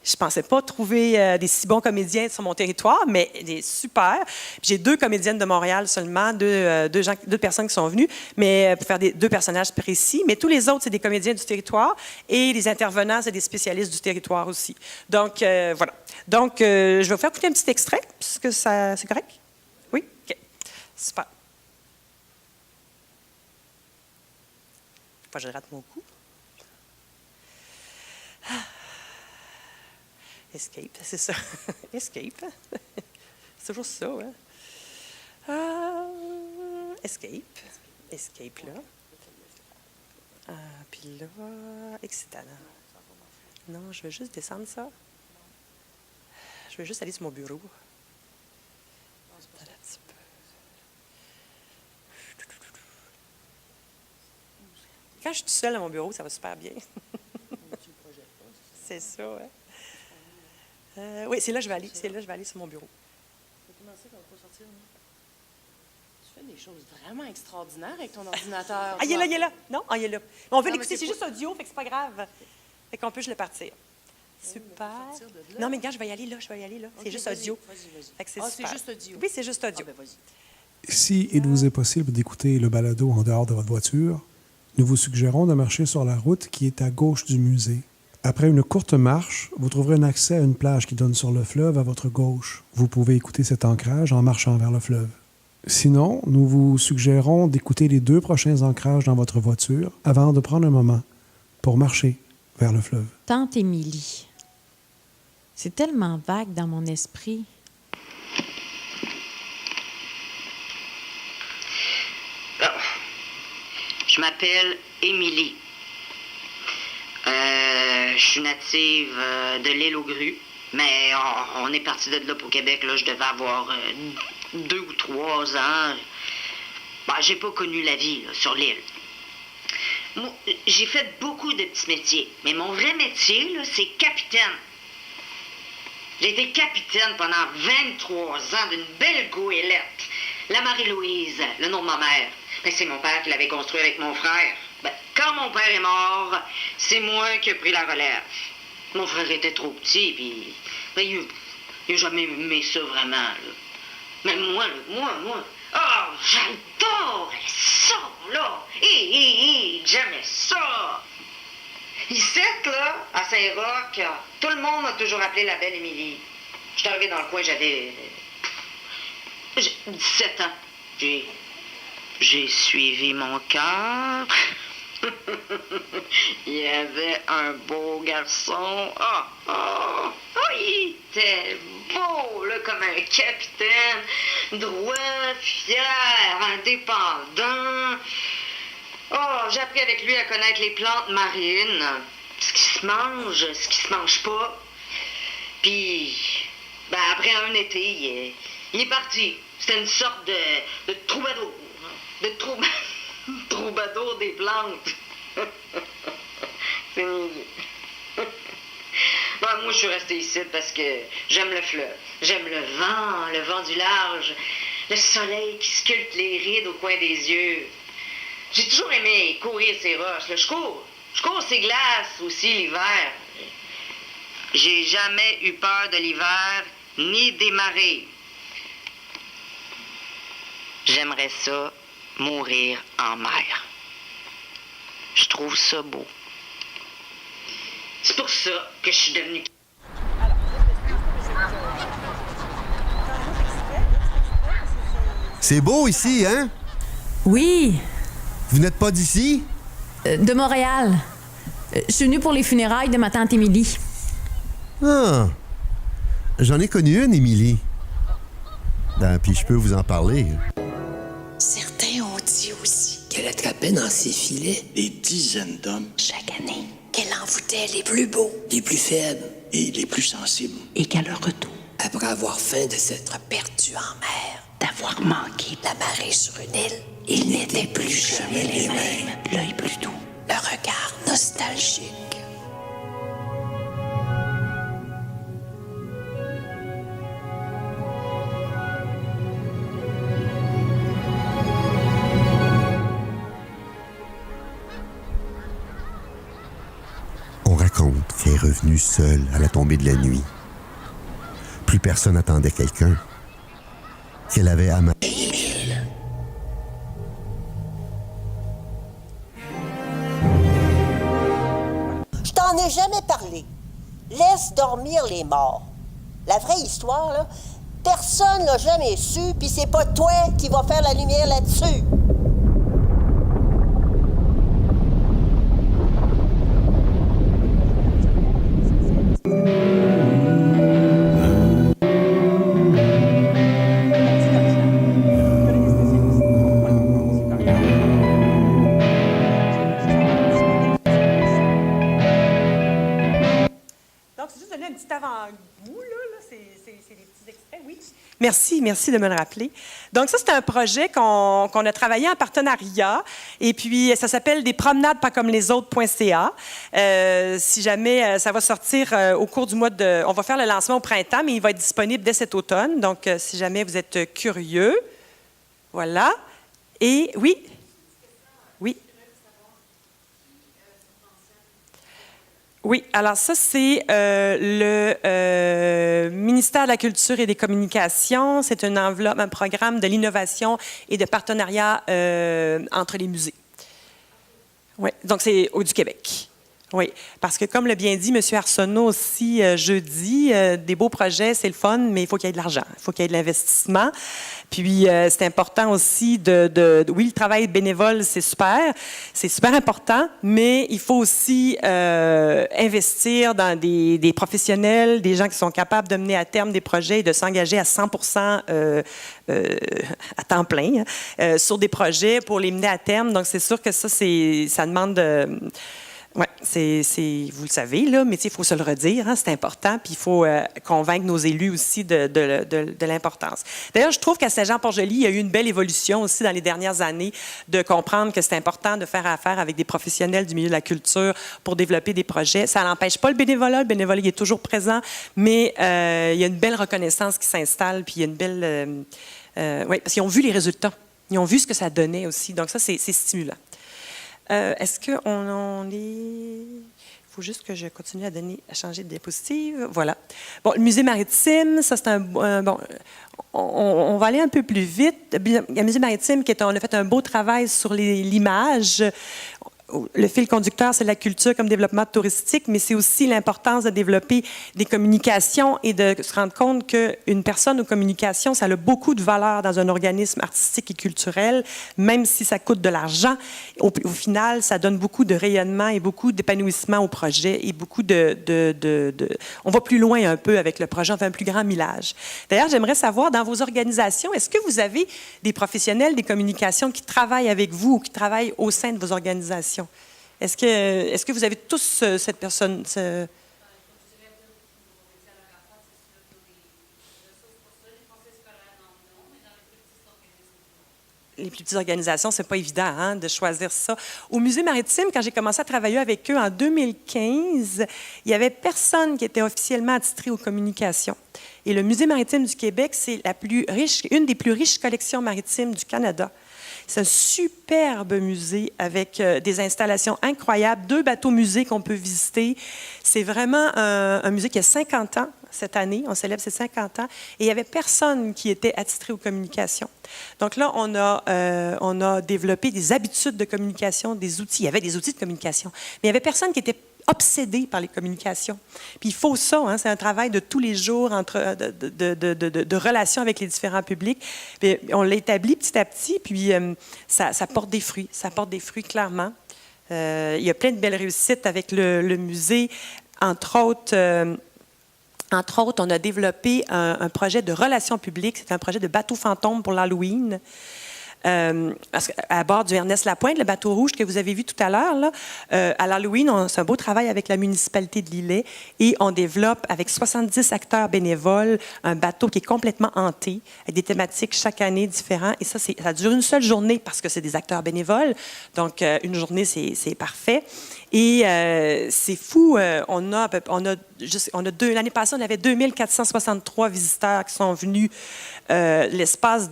Je pensais pas trouver des si bons comédiens sur mon territoire, mais des super. J'ai 2 comédiennes de Montréal seulement, deux personnes qui sont venues, mais pour faire 2 personnages précis. Mais tous les autres, c'est des comédiens du territoire et les intervenants, c'est des spécialistes du territoire aussi. Donc, voilà. Donc, je vais vous faire écouter un petit extrait, puisque c'est correct? Oui? OK. Super. Faut pas que je rate mon coup. Escape, c'est ça. Escape. C'est toujours ça, hein? Escape. Escape, là. Puis là, excitant. Non, je veux juste descendre ça. Je veux juste aller sur mon bureau. Attends un petit peu. Quand je suis toute seule à mon bureau, ça va super bien. C'est ça, hein? Oui, c'est là que je vais aller. C'est là que je vais aller sur mon bureau. Comment ça qu'on va pas sortir, non? Tu fais des choses vraiment extraordinaires avec ton ordinateur. Ah, il est là. Non, il est là. Mais on veut Non, l'écouter, c'est juste audio, fait que c'est pas grave. Fait qu'on peut juste le partir. Super. Non, mais gars, je vais y aller là. C'est Ok, juste vas-y, audio. Vas-y. Fait que c'est Ah, super. c'est juste audio. Oui, c'est juste audio. Ah, ben vas-y. Si il vous est possible d'écouter le balado en dehors de votre voiture, nous vous suggérons de marcher sur la route qui est à gauche du musée. Après une courte marche, vous trouverez un accès à une plage qui donne sur le fleuve à votre gauche. Vous pouvez écouter cet ancrage en marchant vers le fleuve. Sinon, nous vous suggérons d'écouter les 2 prochains ancrages dans votre voiture avant de prendre un moment pour marcher vers le fleuve. Tante Émilie. C'est tellement vague dans mon esprit. Je m'appelle Émilie. Je suis native de l'île aux Grues, mais on est parti de là pour Québec. Là, je devais avoir 2 ou 3 ans. Ben, j'ai pas connu la vie là, sur l'île. Moi, j'ai fait beaucoup de petits métiers, mais mon vrai métier, là, c'est capitaine. J'ai été capitaine pendant 23 ans d'une belle goélette. La Marie-Louise, le nom de ma mère. Ben, c'est mon père qui l'avait construit avec mon frère. Ben, quand mon père est mort, c'est moi qui ai pris la relève. Mon frère était trop petit, puis ben, il n'a jamais aimé ça vraiment. Là. Mais moi, j'adore ça, là. J'aimais ça. Ici, là, à Saint-Roch, tout le monde m'a toujours appelé la belle Émilie. Je suis arrivée dans le coin, j'avais 17 ans. J'ai suivi mon cœur. Il y avait un beau garçon. Il était beau, là, comme un capitaine. Droit, fier, indépendant. J'ai appris avec lui à connaître les plantes marines. Ce qui se mange, ce qui se mange pas. Puis, ben, après un été, il est parti. C'était une sorte de troubadour. Troubadour des plantes. C'est niaiseux. Ben, moi, je suis restée ici parce que j'aime le fleuve. J'aime le vent du large, le soleil qui sculpte les rides au coin des yeux. J'ai toujours aimé courir ces roches. Là. Je cours ces glaces aussi l'hiver. J'ai jamais eu peur de l'hiver ni des marées. J'aimerais ça mourir en mer. Je trouve ça beau. C'est pour ça que je suis devenue... C'est beau ici, hein? Oui, Vous n'êtes pas d'ici? de Montréal. Je suis venue pour les funérailles de ma tante Émilie. Ah! J'en ai connu une, Émilie. Ben, puis je peux vous en parler. Certains ont dit aussi qu'elle attrapait dans ses filets des dizaines d'hommes chaque année. Qu'elle envoûtait les plus beaux, les plus faibles et les plus sensibles. Et qu'à leur retour, après avoir faim de s'être perdu en mer, d'avoir manqué la marée sur une île, ils n'étaient plus jamais les mêmes. L'œil plus doux, le regard nostalgique. On raconte qu'elle est revenue seule à la tombée de la nuit. Plus personne n'attendait quelqu'un. Qu'elle avait amassé. Je t'en ai jamais parlé. Laisse dormir les morts. La vraie histoire, là, personne l'a jamais su, puis c'est pas toi qui vas faire la lumière là-dessus. Merci de me le rappeler. Donc, ça, c'est un projet qu'on a travaillé en partenariat. Et puis, ça s'appelle des promenades pas comme les autres.ca. Si jamais ça va sortir au cours du mois de... On va faire le lancement au printemps, mais il va être disponible dès cet automne. Donc, si jamais vous êtes curieux, voilà. Et oui. Oui. Oui, alors ça, c'est le ministère de la Culture et des Communications. C'est une enveloppe, un programme de l'innovation et de partenariat entre les musées. Oui, donc c'est du Québec. Oui, parce que comme l'a bien dit M. Arsenault aussi jeudi, des beaux projets, c'est le fun, mais il faut qu'il y ait de l'argent, il faut qu'il y ait de l'investissement. Puis c'est important aussi oui, le travail bénévole, c'est super important, mais il faut aussi investir dans des professionnels, des gens qui sont capables de mener à terme des projets et de s'engager à 100% à temps plein sur des projets pour les mener à terme. Donc c'est sûr que ça demande de... Oui, vous le savez, là, mais il faut se le redire, hein, c'est important, puis il faut convaincre nos élus aussi de l'importance. D'ailleurs, je trouve qu'à Saint-Jean-Port-Joli, il y a eu une belle évolution aussi dans les dernières années de comprendre que c'est important de faire affaire avec des professionnels du milieu de la culture pour développer des projets. Ça n'empêche pas le bénévolat il est toujours présent, mais il y a une belle reconnaissance qui s'installe, puis il y a une belle... oui, parce qu'ils ont vu les résultats, ils ont vu ce que ça donnait aussi, donc ça, c'est stimulant. Est-ce qu'on est... Il faut juste que je continue à changer de diapositive. Voilà. Bon, le musée maritime, ça, c'est bon, on va aller un peu plus vite. Le musée maritime, on a fait un beau travail sur l'image. Le fil conducteur, c'est la culture comme développement touristique, mais c'est aussi l'importance de développer des communications et de se rendre compte qu'une personne aux communications, ça a beaucoup de valeur dans un organisme artistique et culturel, même si ça coûte de l'argent. Au final, ça donne beaucoup de rayonnement et beaucoup d'épanouissement au projet et beaucoup On va plus loin un peu avec le projet, on fait un plus grand millage. D'ailleurs, j'aimerais savoir, dans vos organisations, est-ce que vous avez des professionnels des communications qui travaillent avec vous ou qui travaillent au sein de vos organisations? Est-ce que vous avez tous cette personne? Les plus petites organisations, c'est pas évident hein, de choisir ça. Au Musée maritime, quand j'ai commencé à travailler avec eux en 2015, il y avait personne qui était officiellement attitré aux communications. Et le Musée maritime du Québec, c'est une des plus riches collections maritimes du Canada. C'est un superbe musée avec des installations incroyables, 2 bateaux-musées qu'on peut visiter. C'est vraiment un musée qui a 50 ans cette année. On célèbre ses 50 ans. Et il n'y avait personne qui était attitré aux communications. Donc là, on a développé des habitudes de communication, des outils. Il y avait des outils de communication, mais il n'y avait personne qui était obsédés par les communications. Puis il faut ça, hein, c'est un travail de tous les jours de relations avec les différents publics. Puis on l'a établi petit à petit, puis ça porte des fruits. Ça porte des fruits, clairement. Il y a plein de belles réussites avec le musée. Entre autres, on a développé un projet de relations publiques. C'est un projet de bateau fantôme pour l'Halloween. À bord du Ernest Lapointe, le bateau rouge que vous avez vu tout à l'heure, là, à l'Halloween, c'est un beau travail avec la municipalité de Lillet et on développe avec 70 acteurs bénévoles un bateau qui est complètement hanté, avec des thématiques chaque année différentes. Et ça dure une seule journée parce que c'est des acteurs bénévoles. Donc, une journée, c'est parfait. Et c'est fou, l'année passée, on avait 2463 visiteurs qui sont venus. L'espace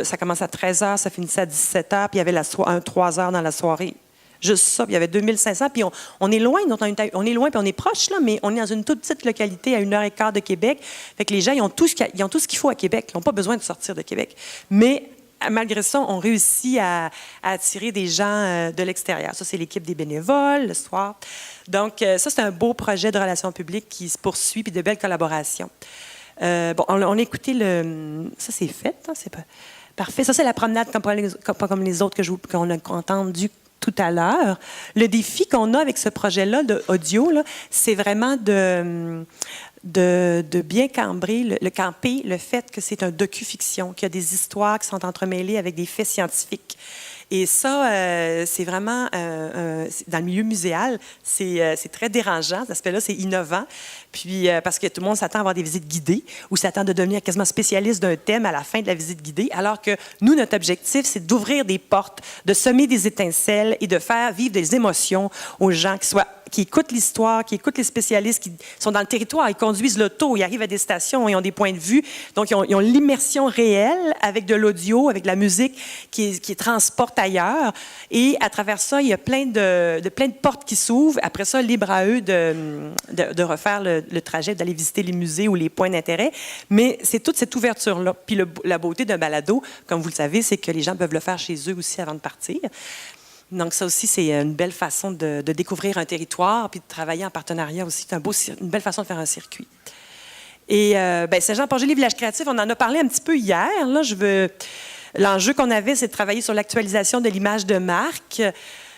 ça commence à 13h, ça finissait à 17h, puis il y avait 3 heures dans la soirée. Juste ça, puis il y avait 2500, puis on est loin, on est loin, puis on est proche, là, mais on est dans une toute petite localité à 1h15 de Québec. Fait que les gens, ils ont tout ce qu'il faut à Québec. Ils n'ont pas besoin de sortir de Québec. Mais malgré ça, on réussit à attirer des gens de l'extérieur. Ça, c'est l'équipe des bénévoles, le soir. Donc, ça, c'est un beau projet de relations publiques qui se poursuit, puis de belles collaborations. On a écouté ça, c'est fait, hein, c'est pas parfait. Ça, c'est la promenade comme les autres qu'on a entendu tout à l'heure. Le défi qu'on a avec ce projet-là d'audio, c'est vraiment de bien camper le fait que c'est un docu-fiction, qu'il y a des histoires qui sont entremêlées avec des faits scientifiques. Et ça, c'est vraiment, dans le milieu muséal, c'est très dérangeant. Cet aspect-là, c'est innovant. Puis, parce que tout le monde s'attend à avoir des visites guidées ou s'attend de devenir quasiment spécialiste d'un thème à la fin de la visite guidée, alors que nous, notre objectif, c'est d'ouvrir des portes, de semer des étincelles et de faire vivre des émotions aux gens qui écoutent l'histoire, qui écoutent les spécialistes, qui sont dans le territoire, ils conduisent l'auto, ils arrivent à des stations, ils ont des points de vue. Donc, ils ont l'immersion réelle avec de l'audio, avec de la musique qui transporte ailleurs. Et à travers ça, il y a plein de portes qui s'ouvrent. Après ça, libre à eux de refaire le trajet, d'aller visiter les musées ou les points d'intérêt. Mais c'est toute cette ouverture-là. Puis la beauté d'un balado, comme vous le savez, c'est que les gens peuvent le faire chez eux aussi avant de partir. Donc, ça aussi, c'est une belle façon de découvrir un territoire puis de travailler en partenariat aussi. C'est une belle façon de faire un circuit. Et Saint-Jean-Port-Joli, village créatif, on en a parlé un petit peu hier. L'enjeu qu'on avait, c'est de travailler sur l'actualisation de l'image de marque.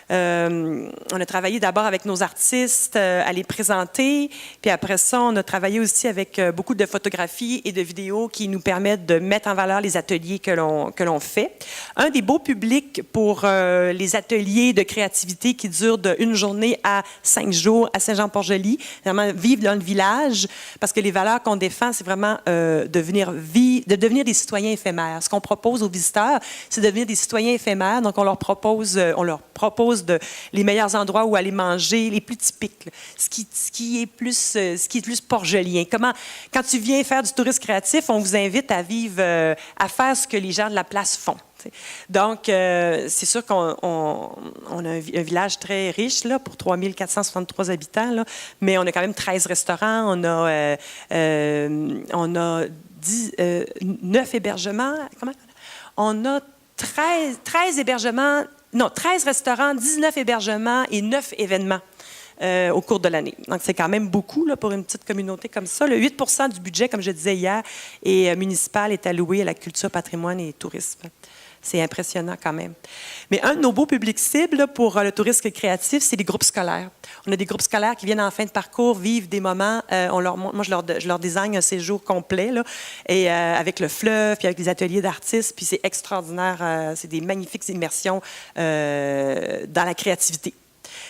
On a travaillé d'abord avec nos artistes à les présenter, puis après ça, on a travaillé aussi avec beaucoup de photographies et de vidéos qui nous permettent de mettre en valeur les ateliers que l'on fait. Un des beaux publics pour les ateliers de créativité qui durent d'une journée à 5 jours à Saint-Jean-Port-Joli, vraiment vivre dans le village, parce que les valeurs qu'on défend, c'est vraiment de devenir des citoyens éphémères. Ce qu'on propose aux visiteurs, c'est de devenir des citoyens éphémères, donc on leur propose les meilleurs endroits où aller manger, les plus typiques, ce qui est plus port-jolien. Quand tu viens faire du tourisme créatif, on vous invite à vivre, à faire ce que les gens de la place font. Donc, c'est sûr qu'on a un village très riche là, pour 3463 habitants, là, mais on a quand même 13 restaurants, on a 9 hébergements. On a 13 hébergements. Non, 13 restaurants, 19 hébergements et 9 événements au cours de l'année. Donc, c'est quand même beaucoup là, pour une petite communauté comme ça. Le 8 % du budget, comme je disais hier, municipal est alloué à la culture, patrimoine et tourisme. C'est impressionnant quand même. Mais un de nos beaux publics cibles là, pour le tourisme créatif, c'est les groupes scolaires. On a des groupes scolaires qui viennent en fin de parcours vivre des moments. Moi, je leur design un séjour complet, là, et avec le fleuve, puis avec les ateliers d'artistes, puis c'est extraordinaire. C'est des magnifiques immersions dans la créativité.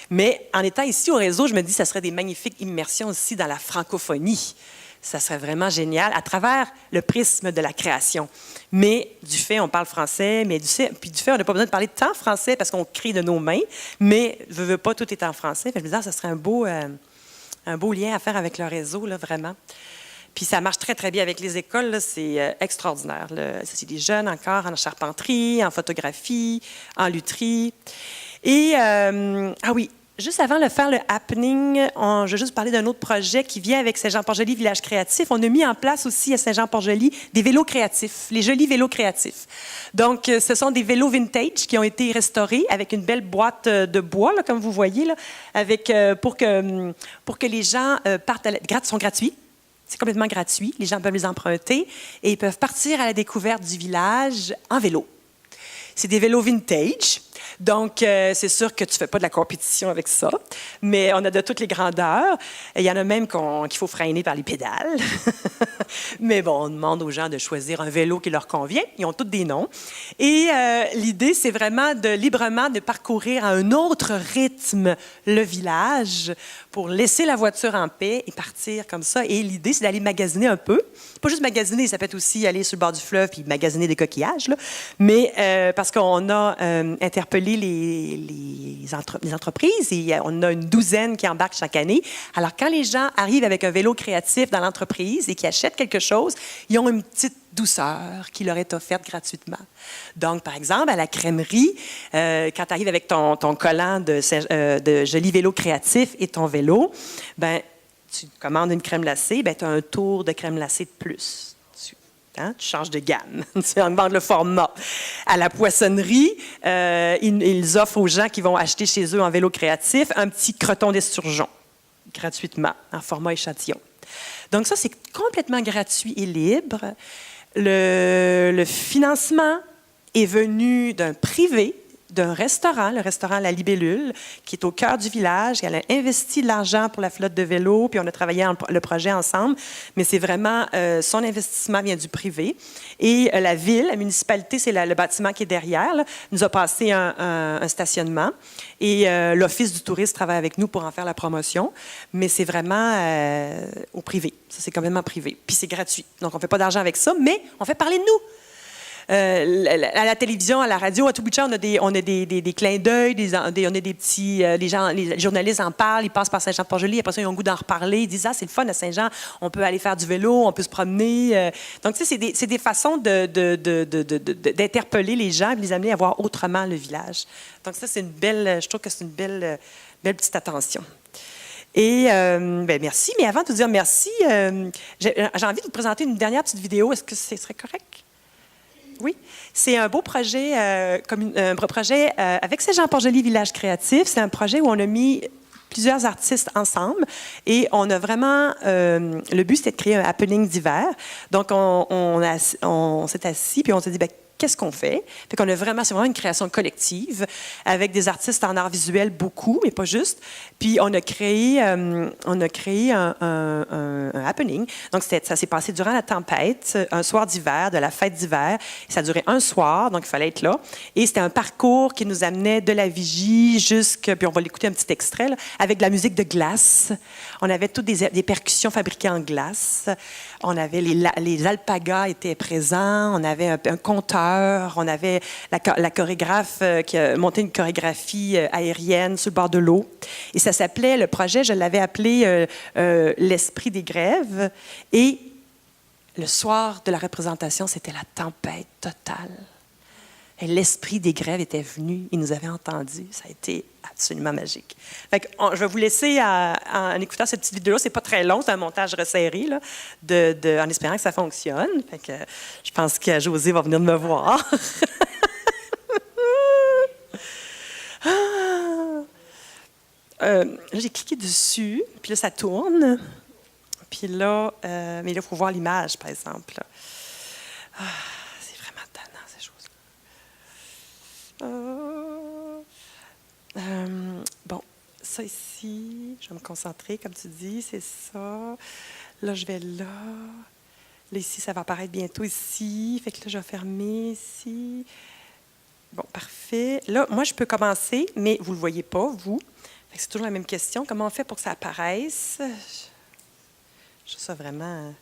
Mais en étant ici au réseau, je me dis que ça serait des magnifiques immersions aussi dans la francophonie. Ça serait vraiment génial à travers le prisme de la création. Mais du fait, on parle français, puis du fait, on n'a pas besoin de parler tant français parce qu'on crée de nos mains, mais veut pas, tout est en français. Fait que je me dis, ça serait un beau lien à faire avec le réseau, là, vraiment. Puis ça marche très, très bien avec les écoles, là, c'est extraordinaire. Là. C'est des jeunes encore en charpenterie, en photographie, en lutherie. Et, juste avant de faire le happening, je vais juste parler d'un autre projet qui vient avec Saint-Jean-Port-Joli Village Créatif. On a mis en place aussi à Saint-Jean-Port-Joli des vélos créatifs, les jolis vélos créatifs. Donc, ce sont des vélos vintage qui ont été restaurés avec une belle boîte de bois, là, comme vous voyez, là, pour que les gens partent sont gratuits. C'est complètement gratuit. Les gens peuvent les emprunter et ils peuvent partir à la découverte du village en vélo. C'est des vélos vintage. Donc, c'est sûr que tu ne fais pas de la compétition avec ça, mais on a de toutes les grandeurs. Il y en a même qu'il faut freiner par les pédales. Mais bon, on demande aux gens de choisir un vélo qui leur convient. Ils ont tous des noms. Et l'idée, c'est vraiment librement de parcourir à un autre rythme le village pour laisser la voiture en paix et partir comme ça. Et l'idée, c'est d'aller magasiner un peu. Pas juste magasiner, ça peut être aussi aller sur le bord du fleuve puis magasiner des coquillages, là. Mais parce qu'on a interpellé les entreprises et on a une douzaine qui embarquent chaque année. Alors, quand les gens arrivent avec un vélo créatif dans l'entreprise et qui achètent quelque chose, ils ont une petite douceur qui leur est offerte gratuitement. Donc, par exemple, à la crèmerie, quand tu arrives avec ton collant de joli vélo créatif et ton vélo, ben, tu commandes une crème glacée, ben, tu as un tour de crème glacée de plus. Tu changes de gamme, tu augmentes le format. À la poissonnerie, ils offrent aux gens qui vont acheter chez eux en vélo créatif un petit croton d'esturgeon, gratuitement, en format échantillon. Donc ça, c'est complètement gratuit et libre. Le financement est venu d'un privé, d'un restaurant, le restaurant La Libellule, qui est au cœur du village. Elle a investi de l'argent pour la flotte de vélos, puis on a travaillé le projet ensemble. Mais c'est vraiment, son investissement vient du privé. Et la ville, la municipalité, c'est le bâtiment qui est derrière, là, nous a passé un stationnement. Et l'Office du tourisme travaille avec nous pour en faire la promotion. Mais c'est vraiment au privé. Ça, c'est complètement privé. Puis c'est gratuit. Donc, on ne fait pas d'argent avec ça, mais on fait parler de nous. À la télévision, à la radio, à tout bout de champ, on a des clins d'œil, on a des petits... les journalistes en parlent, ils passent par Saint-Jean-Port-Joli, après ça, ils ont le goût d'en reparler, ils disent « Ah, c'est le fun à Saint-Jean, on peut aller faire du vélo, on peut se promener. » Donc, tu sais, c'est des façons d'interpeller les gens et de les amener à voir autrement le village. Donc, ça, je trouve que c'est une belle petite attention. Et ben merci, mais avant de vous dire merci, j'ai envie de vous présenter une dernière petite vidéo. Est-ce que ce serait correct? Oui, c'est un beau projet, un projet avec Saint-Jean-Port-Joli Village Créatif. C'est un projet où on a mis plusieurs artistes ensemble et on a vraiment... le but, c'était de créer un happening d'hiver. Donc, on s'est assis puis on s'est dit, ben, qu'est-ce qu'on fait? Fait qu'on a c'est vraiment une création collective avec des artistes en art visuel, beaucoup, mais pas juste. Puis on a créé un happening. Donc ça s'est passé durant la tempête, un soir d'hiver, de la fête d'hiver. Ça a duré un soir, donc il fallait être là. Et c'était un parcours qui nous amenait de la vigie puis on va l'écouter un petit extrait, là, avec de la musique de glace. On avait toutes des percussions fabriquées en glace. On avait les alpagas étaient présents. On avait un conteur. On avait la chorégraphe qui a monté une chorégraphie aérienne sur le bord de l'eau. Et ça s'appelait, le projet, je l'avais appelé l'esprit des grèves. Et le soir de la représentation, c'était la tempête totale. Et l'esprit des grèves était venu. Il nous avait entendus. Ça a été absolument magique. Fait que je vais vous laisser en écoutant cette petite vidéo. C'est pas très long, c'est un montage resserré, là, en espérant que ça fonctionne. Fait que je pense que José va venir me voir. J'ai cliqué dessus, puis là, ça tourne. Puis là, mais là, il faut voir l'image, par exemple. C'est vraiment tannant, ces choses-là. Bon, ça ici, je vais me concentrer, comme tu dis, c'est ça. Là, je vais là. Là, ici, ça va apparaître bientôt ici. Fait que là, je vais fermer ici. Bon, parfait. Là, moi, je peux commencer, mais vous ne le voyez pas, vous. Fait que c'est toujours la même question. Comment on fait pour que ça apparaisse? Je trouve ça vraiment...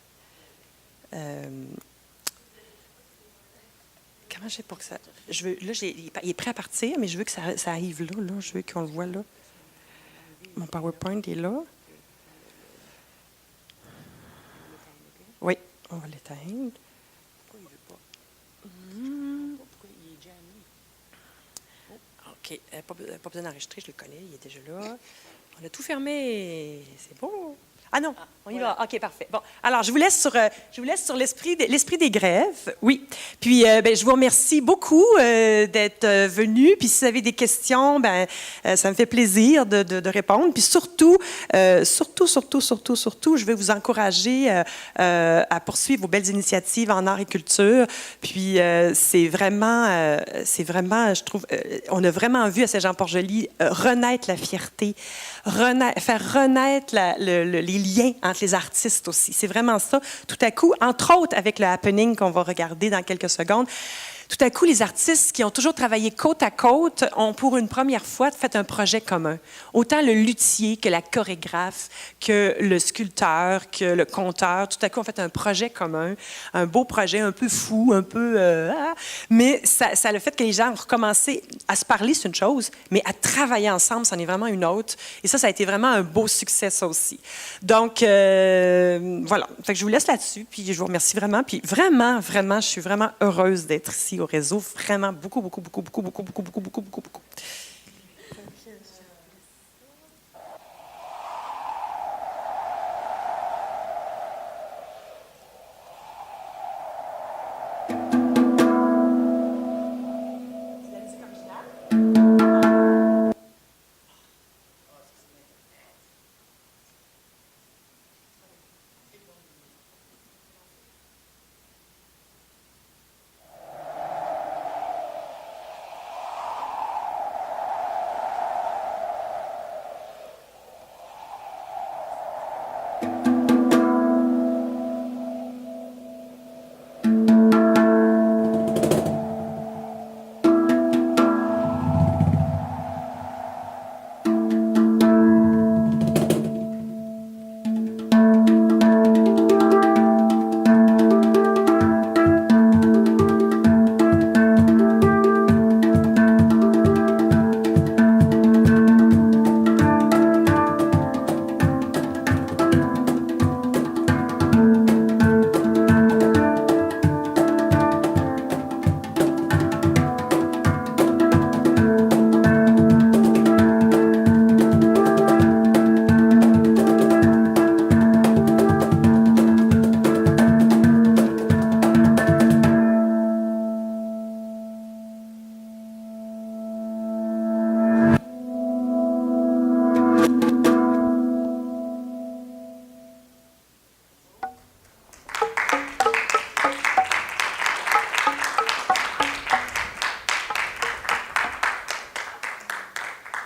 Comment je fais pour que ça... Là, il est prêt à partir, mais je veux que ça arrive là. Je veux qu'on le voit là. Mon PowerPoint est là. Oui, on va l'éteindre. Pourquoi il ne veut pas? Pourquoi il est jammé? OK. Pas besoin d'enregistrer, je le connais, il est déjà là. On a tout fermé. C'est beau. Ah non, on y va. OK, parfait. Bon, alors, je vous laisse sur l'esprit des grèves. Oui. Puis, je vous remercie beaucoup d'être venus. Puis, si vous avez des questions, ça me fait plaisir de répondre. Puis, surtout, je vais vous encourager à poursuivre vos belles initiatives en art et culture. Puis, c'est vraiment, je trouve, on a vraiment vu à Saint-Jean-Port-Joli renaître la fierté, faire renaître les liens entre les artistes aussi. C'est vraiment ça. Tout à coup, entre autres avec le happening qu'on va regarder dans quelques secondes, tout à coup, les artistes qui ont toujours travaillé côte à côte ont, pour une première fois, fait un projet commun. Autant le luthier que la chorégraphe, que le sculpteur, que le conteur, tout à coup, ont fait un projet commun, un beau projet, un peu fou, un peu... mais ça a le fait que les gens ont recommencé à se parler, c'est une chose, mais à travailler ensemble, c'en est vraiment une autre. Et ça a été vraiment un beau succès, ça aussi. Donc, voilà. Fait que je vous laisse là-dessus, puis je vous remercie vraiment. Puis vraiment, je suis vraiment heureuse d'être ici au réseau. Vraiment beaucoup.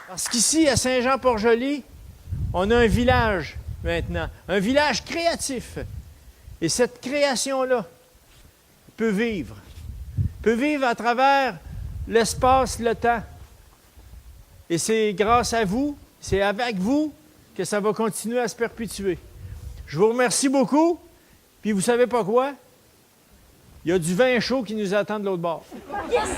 Parce qu'ici, à Saint-Jean-Port-Joli, on a un village maintenant, un village créatif. Et cette création-là peut vivre à travers l'espace, le temps. Et c'est grâce à vous, c'est avec vous que ça va continuer à se perpétuer. Je vous remercie beaucoup. Puis vous savez pas quoi? Il y a du vin chaud qui nous attend de l'autre bord. Yes!